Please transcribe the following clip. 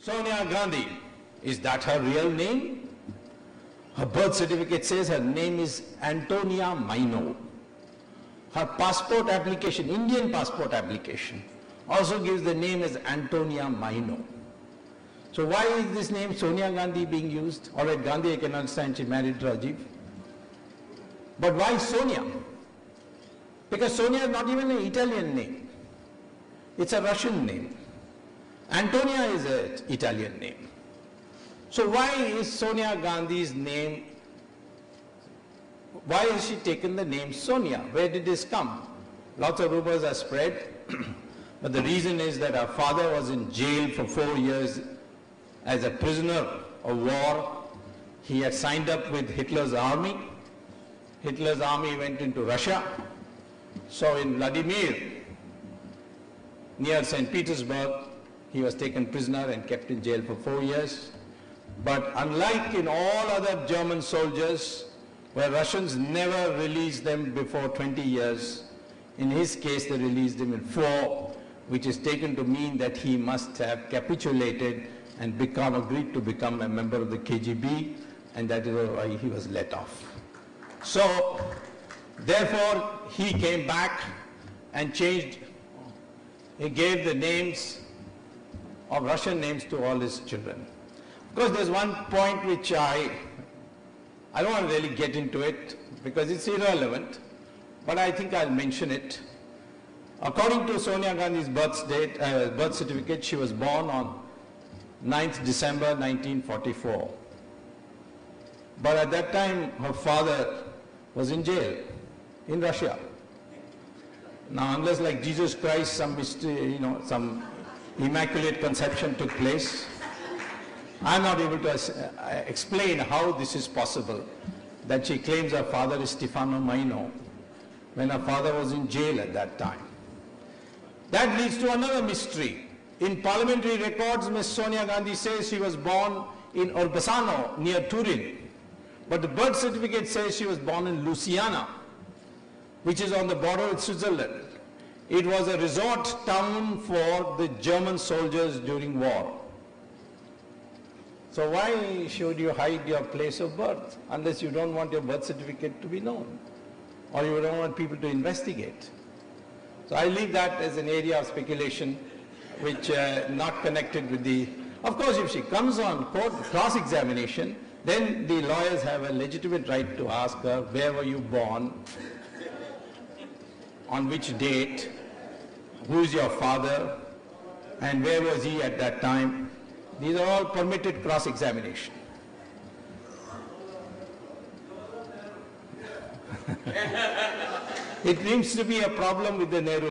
Sonia Gandhi, is that her real name? Her birth certificate says her name is Antonia Maino. Her passport application, Indian passport application, also gives the name as Antonia Maino. So why is this name Sonia Gandhi being used? All right, Gandhi, I can understand, she married Rajiv. But why Sonia? Because Sonia is not even an Italian name. It's a Russian name. Antonia is an Italian name. So why is Sonia Gandhi's name, why has she taken the name Sonia? Where did this come? Lots of rumors are spread, but the reason is that her father was in jail for 4 years as a prisoner of war. He had signed up with Hitler's army. Hitler's army went into Russia. So in Vladimir, near St. Petersburg, he was taken prisoner and kept in jail for 4 years. But unlike in all other German soldiers, where Russians never released them before 20 years, in his case they released him in 4, which is taken to mean that he must have capitulated and agreed to become a member of the KGB, and that is why he was let off. So, therefore, he came back and changed, he gave the names of Russian names to all his children. Of course, there's one point which I don't want to really get into it because it's irrelevant, but I think I'll mention it. According to Sonia Gandhi's birth certificate, she was born on 9th December 1944. But at that time, her father was in jail in Russia. Now, unless like Jesus Christ, some mystery, some immaculate conception took place, I'm not able to explain how this is possible, that she claims her father is Stefano Maino, when her father was in jail at that time. That leads to another mystery. In parliamentary records, Ms. Sonia Gandhi says she was born in Orbassano, near Turin. But the birth certificate says she was born in Louisiana, which is on the border with Switzerland. It was a resort town for the German soldiers during war. So why should you hide your place of birth unless you don't want your birth certificate to be known or you don't want people to investigate? So I leave that as an area of speculation which not connected with the... Of course, if she comes on court cross-examination, then the lawyers have a legitimate right to ask her, where were you born, on which date, who is your father, and where was he at that time. These are all permitted cross-examination. It seems to be a problem with the Nehru